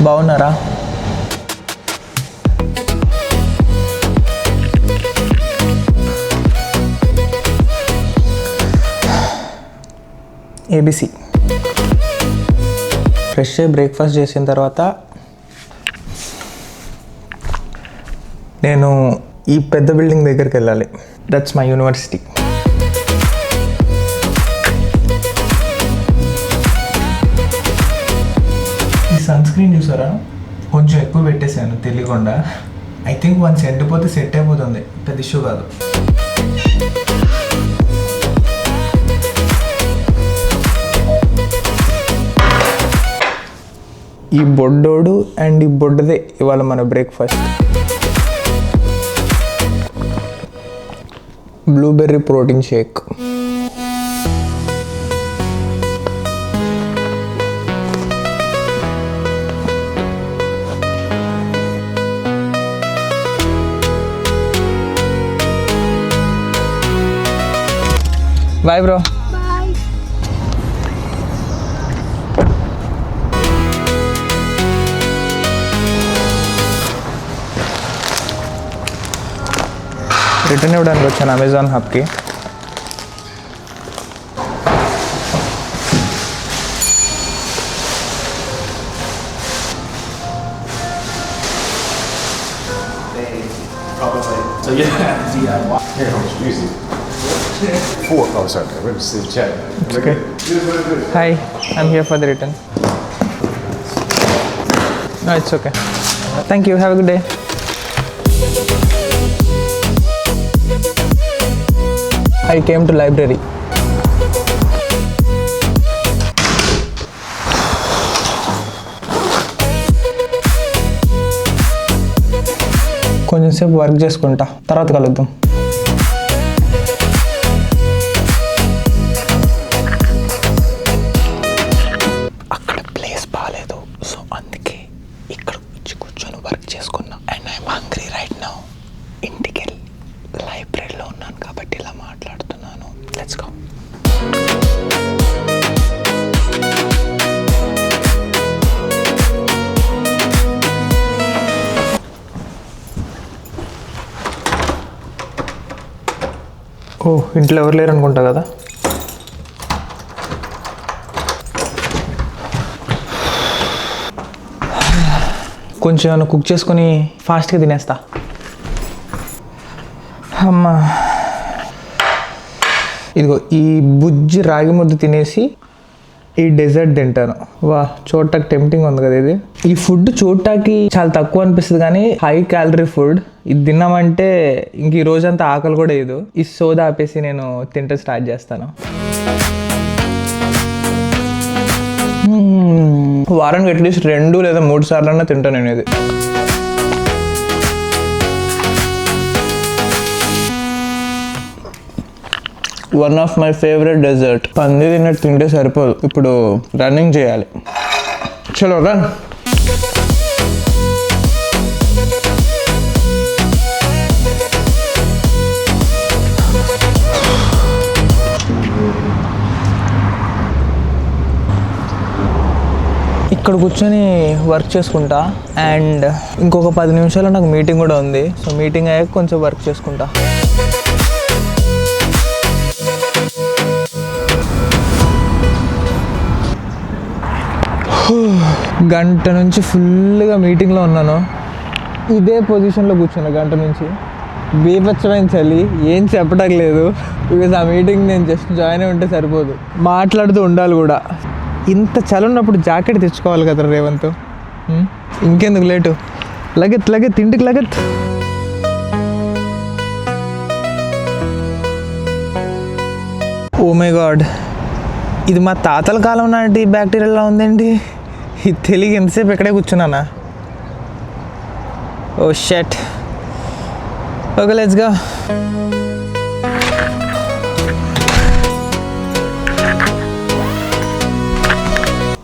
బాగున్నారా? ABC fresh breakfast చేసిన తర్వాత నేను ఈ పెద్ద బిల్డింగ్ దగ్గరికి వెళ్ళాలి. That's my university. ఈ సన్ స్క్రీన్ చూసారా, కొంచెం ఎక్కువ పెట్టేశాను తెలియకుండా. ఐ థింక్ వన్స్ ఎండిపోతే సెట్ అయిపోతుంది, పెద్ద ఇష్యూ కాదు. ఈ బొడ్డోడు అండ్ ఈ బొడ్డదే ఇవాళ మన breakfast. Blueberry protein shake. Bye bro. Return ఇవ్వడానికి వచ్చాను అమెజాన్ హబ్కి. So here comes music. 4. Oh, sorry. We're just chatting. Okay. Hi, I'm here for the return. No, it's okay. Thank you. Have a good day. I came to library. కొంచెం సేపు work చేసుకుంటా, తర్వాత కలుద్దాం. అక్కడ place బాగాలేదు, so అందుకే ఇక్కడ వచ్చి కూర్చొని వర్క్ చేసుకున్నా. And I'm hungry right now. ఇంటికి వెళ్ళి లైబ్రరీలో ఉన్నాను కాబట్టి ఇలా మాట్లాడుతున్నాను. Let's go. ఓ, ఇంట్లో ఎవరు లేరు అనుకుంటా కదా. కొంచెం ఏమైనా కుక్ చేసుకొని ఫాస్ట్గా తినేస్తా. అమ్మా, ఇదిగో ఈ బుజ్జి రాగి ముద్ద తినేసి ఈ డెజర్ట్ తింటాను. వా, చూడటానికి టెంప్టింగ్ ఉంది కదా ఇది. ఈ ఫుడ్ చూడటానికి చాలా తక్కువ అనిపిస్తుంది కానీ హై క్యాలరీ ఫుడ్. ఇది తిన్నామంటే ఇంక ఈ రోజంతా ఆకలి కూడా వేయదు. ఈ సోదా ఆపేసి నేను తింటే స్టార్ట్ చేస్తాను. వారానికి అట్లీస్ట్ 2 లేదా 3 సార్లు తింటాను నేను ఇది. One of my favourite dessert. పంది తిన్నట్టు తింటే సరిపోదు, ఇప్పుడు రన్నింగ్ చేయాలి. చలో రన్. ఇక్కడ కూర్చొని వర్క్ చేసుకుంటా. అండ్ ఇంకొక 10 నిమిషాల్లో నాకు మీటింగ్ కూడా ఉంది. సో మీటింగ్ అయ్యాక కొంచెం వర్క్ చేసుకుంటా. గంట నుంచి ఫుల్గా మీటింగ్లో ఉన్నాను. ఇదే పొజిషన్లో కూర్చున్నా గంట నుంచి. బీభత్సమైన చలి, ఏం చెప్పడం లేదు. బికాజ్ ఆ మీటింగ్ నేను జస్ట్ జాయిన్ అయి ఉంటే సరిపోదు, మాట్లాడుతూ ఉండాలి కూడా. ఇంత చలి ఉన్నప్పుడు జాకెట్ తెచ్చుకోవాలి కదా రేవంత్. ఇంకెందుకు లేటు, లగెత్ ఇంటికి లగెత్. ఓ మై గాడ్, ఇది మా తాతల కాలం నాటి బ్యాక్టీరియాలా ఉందండి. ఇది తెలియక ఎంతసేపు ఎక్కడే కూర్చున్నానా. ఓ షట్. Okay, let's go.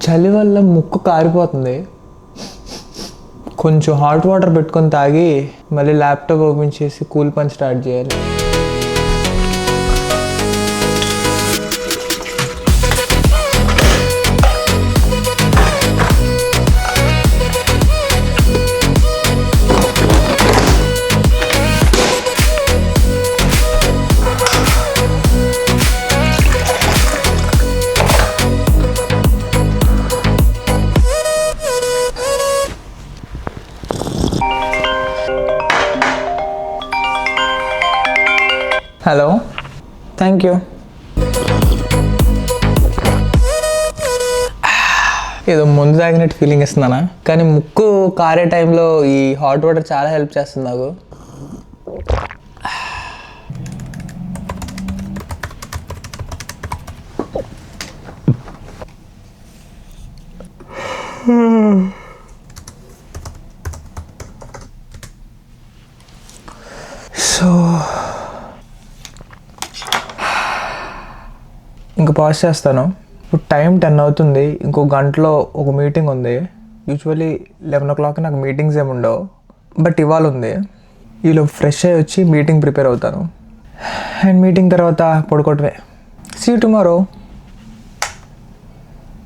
చలి వల్ల ముక్కు కారిపోతుంది. కొంచెం హాట్ వాటర్ పెట్టుకొని తాగి మళ్ళీ ల్యాప్టాప్ ఓపెన్ చేసి కూల్ పని స్టార్ట్ చేయాలి. Hello, thank you. ఏదో ముందు తాగినట్టు ఫీలింగ్ ఇస్తున్నానా, కానీ ముక్కు కారే టైంలో ఈ హాట్ వాటర్ చాలా హెల్ప్ చేస్తుంది నాకు. సో ఇంకా పాజ్ చేస్తాను. ఇప్పుడు టైం 10 అవుతుంది. ఇంకో గంటలో ఒక మీటింగ్ ఉంది. యూజువల్లీ 11 o'clock నాకు మీటింగ్స్ ఏమి ఉండవు, బట్ ఇవాళ ఉంది. ఈలో ఫ్రెష్ అయ్యి వచ్చి మీటింగ్ ప్రిపేర్ అవుతాను. అండ్ మీటింగ్ తర్వాత పడుకోవటమే. See you tomorrow.